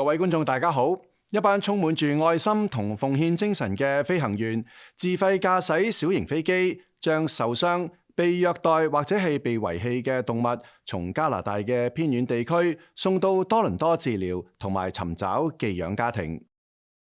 各位觀眾大家好，一班充滿住愛心同奉獻精神嘅飛行員自費駕駛小型飛機，將受傷、被虐待或者係被遺棄嘅動物從加拿大嘅偏遠地區送到多倫多治療同埋尋找寄養家庭。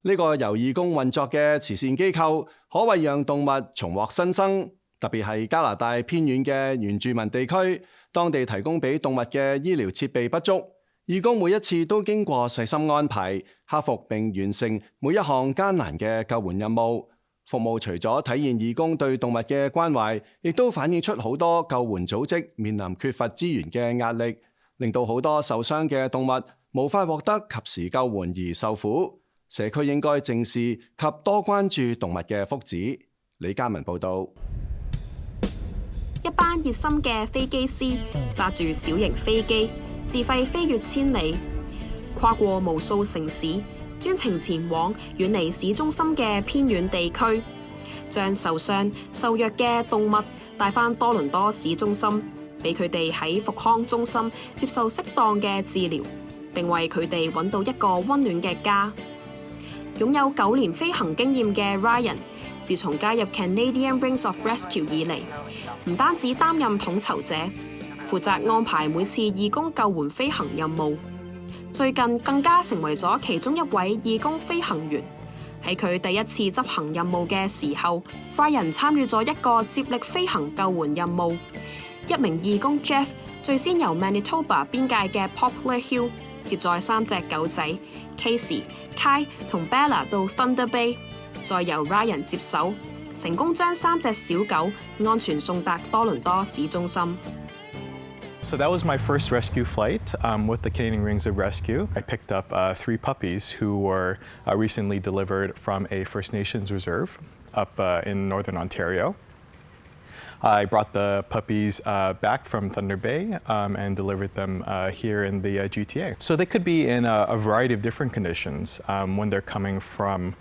呢個由義工運作嘅慈善機構，可謂讓動物重獲新生，特別係加拿大偏遠嘅原住民地區，當地提供俾動物嘅醫療設備不足。義工每一次都經過細心安排，克服並完成每一項艱難嘅救援任務。服務除咗體現義工對動物嘅關懷，亦都反映出好多救援組織面臨缺乏資源嘅壓力，令到好多受傷嘅動物無法獲得及時救援而受苦。社區應該正視及多關注動物嘅福祉。李嘉文報導。一班熱心嘅飛機師揸住小型飛機，自費飛越千里，跨過無數城市，專程前往遠離市中心嘅偏遠地區，將受傷受虐嘅動物帶返多倫多市中心，俾佢哋喺復康中心接受適當嘅治療，並為佢哋揾到一個溫暖嘅家。擁有9年飛行經驗嘅 Ryan， 自從加入 Canadian Wings of Rescue 以嚟，唔單止擔任統籌者，負責安排每次義工救援飛行任務。最近更加成為咗其中一位義工飛行員。喺佢第一次執行任務嘅時候 ，Ryan 參與咗一個接力飛行救援任務。一名義工 Jeff 最先由 Manitoba 邊界嘅 Poplar Hill 接載3隻狗仔 Casey、Kai 同 Bella 到 Thunder Bay， 再由 Ryan 接手，成功將3隻小狗安全送達多倫多市中心。So that was my first rescue flight with the Canadian Wings of Rescue. I picked up 3 puppies who were recently delivered from a First Nations reserve up in Northern Ontario. I brought the puppies back from Thunder Bay and delivered them here in the GTA. So they could be in a variety of different conditions when they're coming from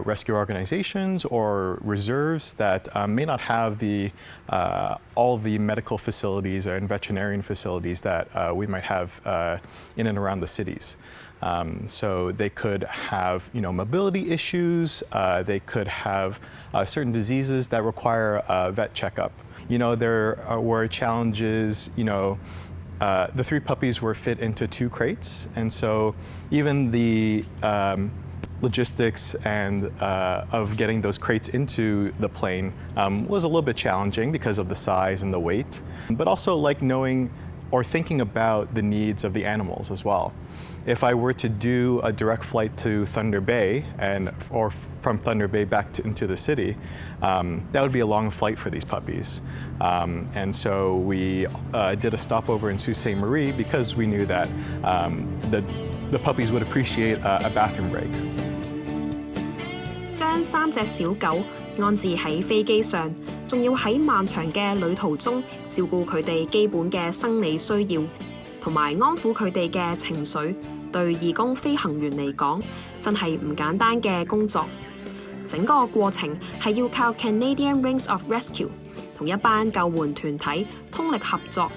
rescue organizations or reserves that may not have all the medical facilities and veterinarian facilities that we might have in and around the cities. So they could have, mobility issues. They could have certain diseases that require a vet checkup. There were challenges. The 3 puppies were fit into 2 crates, and so even the logistics and of getting those crates into the plane was a little bit challenging because of the size and the weight, but also like knowing or thinking about the needs of the animals as well. If I were to do a direct flight to Thunder Bay or from Thunder Bay back into the city, that would be a long flight for these puppies. And so we did a stopover in Sault Ste. Marie because we knew that the puppies would appreciate a bathroom break. 將3隻小狗安置喺飛機上，仲要喺漫長嘅旅途中照顧佢哋基本嘅生理需要，同埋安撫佢哋嘅情緒，對義工飛行員嚟講，真係唔簡單嘅工作。整個過程係要靠 Canadian Wings of Rescue 同一班救援團體通力合作，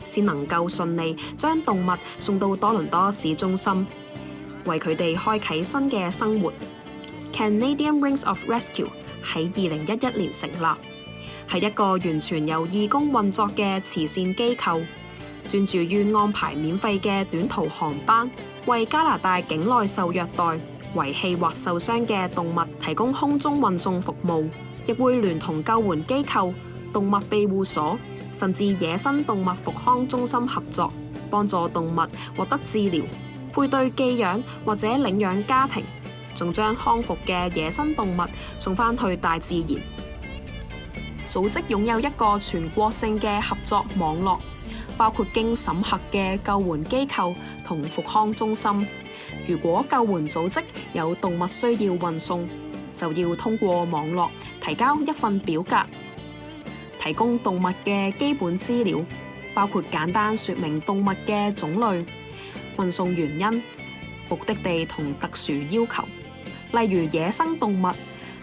先能夠順利將動物送到多倫多市中心，為佢哋開啟新嘅生活。Canadian Wings of Rescue 喺2011年成立，係一個完全由義工運作嘅慈善機構，專注於安排免費嘅短途航班，為加拿大境內受虐待、遺棄或受傷嘅動物提供空中運送服務，亦會聯同救援機構、動物庇護所，甚至野生動物復康中心合作，幫助動物獲得治療、配對寄養或者領養家庭，仲將康復嘅野生動物送返去大自然。組織擁有一個全國性嘅合作網絡，包括經審核嘅救援機構同復康中心。如果救援組織有動物需要運送，就要通過網絡提交一份表格，提供動物嘅基本資料，包括簡單說明動物嘅種類、運送原因、目的地同特殊要求。例如野生動物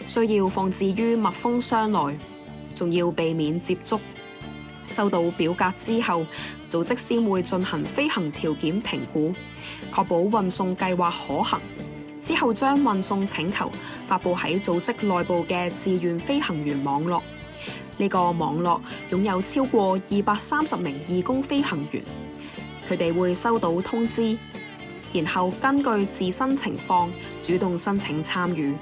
需要放置於密封箱內，仲要避免接觸。收到表格之後，組織先會進行飛行條件評估，確保運送計劃可行。之後將運送請求發布喺組織內部嘅志願飛行員網絡。呢個網絡擁有超過230名義工飛行員，佢哋會收到通知，然後根據自身情況主動申請參與。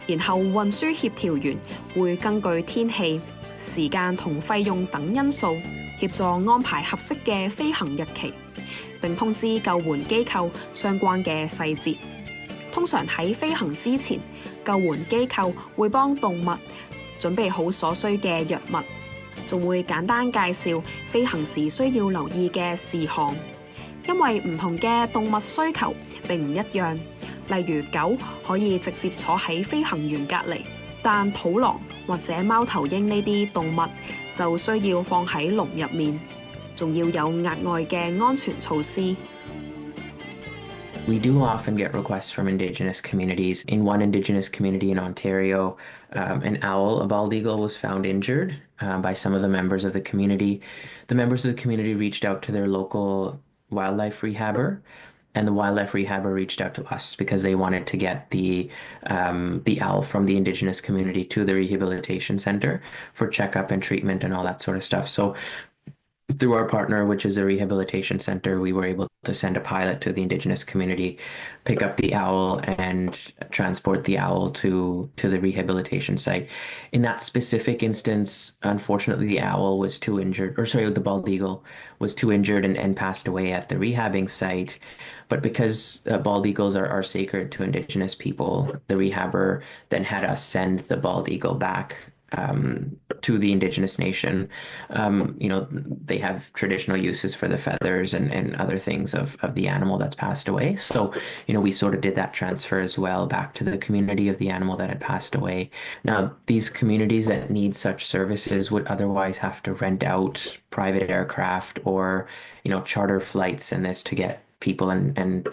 然後運輸協調員會根據天氣、時間同費用等因素協助安排合適嘅飛行日期，並通知救援機構相關嘅細節。通常喺飛行之前，救援機構會幫動物準備好所需嘅藥物，仲會簡單介紹飛行時需要留意嘅事項。因為唔同嘅動物需求並唔一樣，例如狗可以直接坐喺飛行員隔離，但土狼或者貓頭鷹呢啲動物就需要放喺籠入面，仲要有額外嘅安全措施。We do often get requests from Indigenous communities. In one Indigenous community in Ontario, an owl, a bald eagle, was found injured by some of the members of the community. The members of the community reached out to their local wildlife rehabber, and the wildlife rehabber reached out to us because they wanted to get the owl from the Indigenous community to the rehabilitation center for checkup and treatment and all that sort of stuff. So through our partner, which is the rehabilitation center, we were able to send a pilot to the Indigenous community, pick up the owl, and transport the owl to the rehabilitation site. In that specific instance, unfortunately, the owl was too injured, the bald eagle was too injured and passed away at the rehabbing site. But because bald eagles are sacred to Indigenous people, the rehabber then had us send the bald eagle back to the Indigenous nation. They have traditional uses for the feathers and other things of the animal that's passed away. So, we sort of did that transfer as well back to the community of the animal that had passed away. Now, these communities that need such services would otherwise have to rent out private aircraft or, charter flights and this to get people and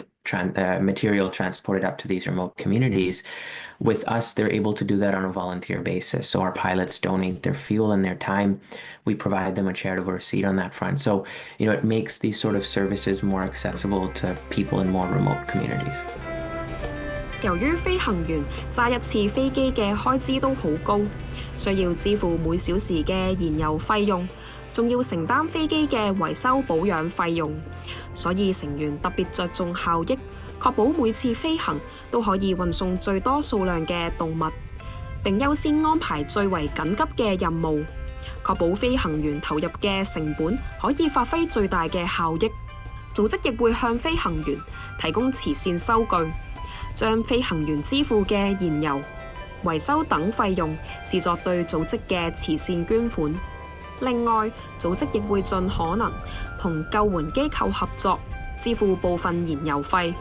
material transported up to these remote communities. With us, they're able to do that on a volunteer basis. So our pilots donate their fuel and their time. We provide them a charitable receipt on that front. So, it makes these sort of services more accessible to people in more remote communities. 由於飛行員揸一次飛機嘅開支都好高，需要支付每小時嘅燃油費用，仲要承擔飛機嘅維修保養費用，所以成員特別着重效益，確保每次飛行都可以運送最多數量嘅動物，並優先安排最為緊急嘅任務，確保飛行員投入嘅成本可以發揮最大嘅效益。組織亦會向飛行員提供慈善收據，將飛行員支付嘅燃油、維修等費用視作對組織嘅慈善捐款。另外，組織亦會盡可能同救援機構合作，支付部分燃油費，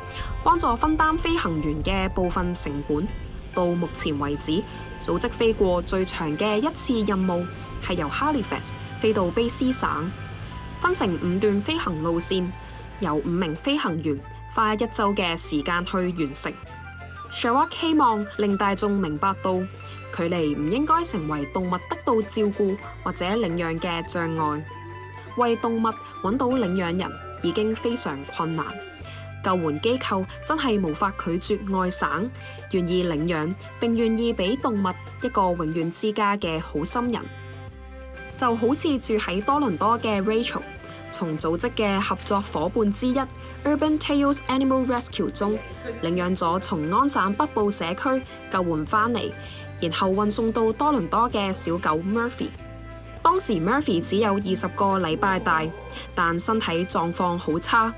幫助分擔飛行員嘅部分成本。到目前為止，組織飛過最長嘅一次任務係由 Halifax 飛到卑詩省，分成5段飛行路線，由5名飛行員花1週嘅時間去完成。Sherlock 希望令大眾明白到，距離唔應該成為動物得到照顧或者領養嘅障礙。為動物揾到領養人已經非常困難，救援機構真係無法拒絕外省願意領養並願意俾動物一個永遠之家嘅好心人。就好似住喺多倫多嘅 Rachel， 從組織嘅合作夥伴之一 Urban Tales Animal Rescue 中領養咗從安省北部社區救援返嚟，然後運送到多倫多嘅小狗 Murphy。當時 Murphy 只有20個禮拜大，但身體狀況好差。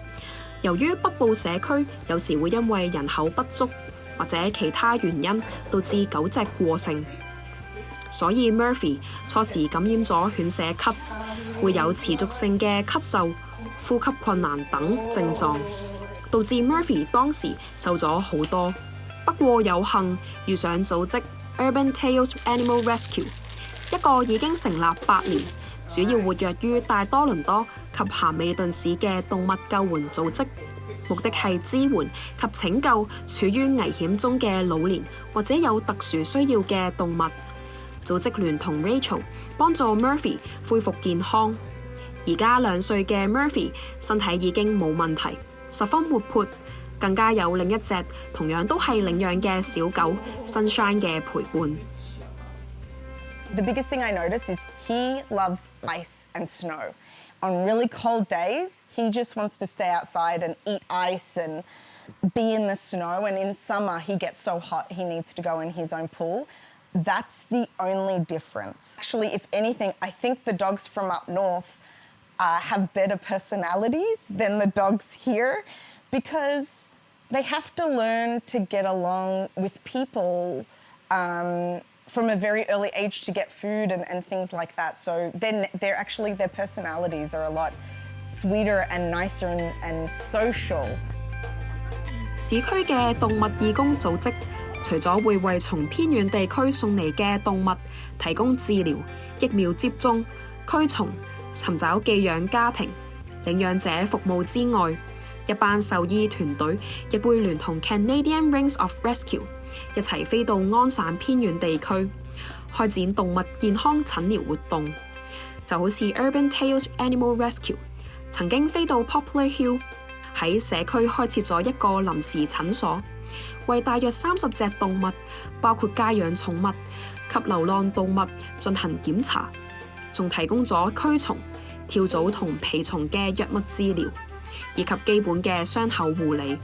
由於北部社區有時會因為人口不足或者其他原因導致狗隻過剩，所以 Murphy 初時感染咗犬舍咳，會有持續性嘅咳嗽、呼吸困難等症狀，導致 Murphy 當時瘦咗好多。不過有幸遇上組織 Urban Tales Animal Rescue， 一個已經成立8年，主要活躍於大多倫多及咸美頓市嘅動物救援組織，目的係支援及拯救處於危險中嘅老年或者有特殊需要嘅動物。組織聯同 Rachel 幫助 Murphy 恢復健康。而家2歲嘅 Murphy 身體已經冇問題，十分活潑，更加有另一隻同樣都係領養嘅小狗 Sunshine 嘅陪伴。The biggest thing I notice is he loves ice and snow. On really cold days, he just wants to stay outside and eat ice and be in the snow. And in summer, he gets so hot, he needs to go in his own pool. That's the only difference. Actually, if anything, I think the dogs from up north have better personalities than the dogs here because they have to learn to get along with people from a very early age to get food and things like that. So then their personalities are a lot sweeter and nicer and social. 市區嘅動物義工組織，除咗會為從偏遠地區送嚟嘅動物提供治療、疫苗接種、驅蟲、尋找寄養家庭、領養者服務之外，一班獸醫團隊亦會聯同 Canadian Rings of Rescue 一齊飛到安省偏遠地區，開展動物健康診療活動。就好似 Urban Tales Animal Rescue 曾經飛到 Poplar Hill 喺社區開設咗一個臨時診所，為大約30隻動物，包括家養寵物及流浪動物進行檢查，仲提供咗驅蟲、跳蚤同蜱蟲嘅藥物治療，以及基本嘅傷口護理。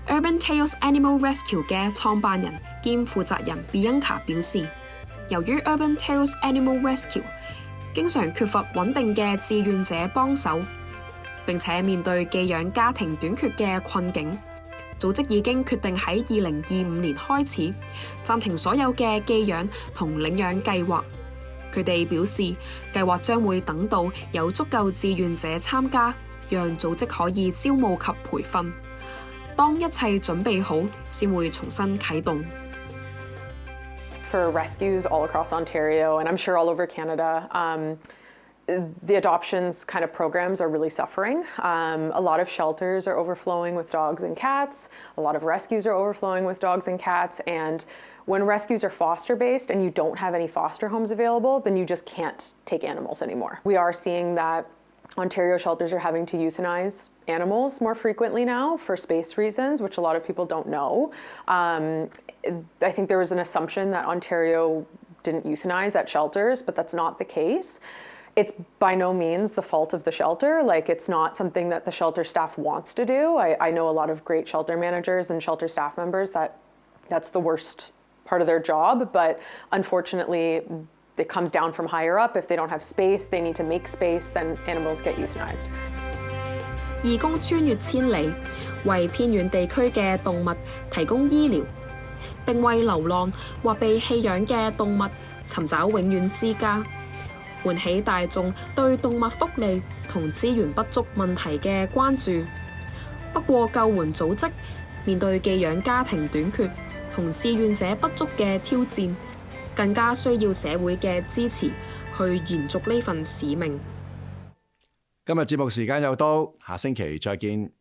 Urban Tales Animal Rescue 嘅創辦人兼負責人 Bianca 表示，由於 Urban Tales Animal Rescue 經常缺乏穩定嘅志願者幫手，並且面對寄養家庭短缺嘅困境，組織已經決定喺2025年開始暫停所有嘅寄養同領養計劃。佢哋表示，計劃將會等到有足夠志願者參加，讓組織可以招募及培訓。當一切準備好，先會重新啟動。For rescues all across Ontario, and I'm sure all over Canada, the adoptions kind of programs are really suffering. A lot of shelters are overflowing with dogs and cats. A lot of rescues are overflowing with dogs and cats. And when rescues are foster-based and you don't have any foster homes available, then you just can't take animals anymore. We are seeing that Ontario shelters are having to euthanize animals more frequently now for space reasons, which a lot of people don't know. I think there was an assumption that Ontario didn't euthanize at shelters, but that's not the case. It's by no means the fault of the shelter. Like, it's not something that the shelter staff wants to do. I know a lot of great shelter managers and shelter staff members that's the worst part of their job, but unfortunately, it comes down from higher up. If they don't have space, they need to make space, then animals get euthanized. 義工穿越千里，為偏遠地區嘅動物提供醫療，並為流浪或被棄養嘅動物尋找永遠之家，喚起大眾對動物福利同資源不足問題嘅關注。不過，救援組織面對寄養家庭短缺同志願者不足嘅挑戰，更加需要社會嘅支持去延續呢份使命。今日節目時間又到，下星期再見。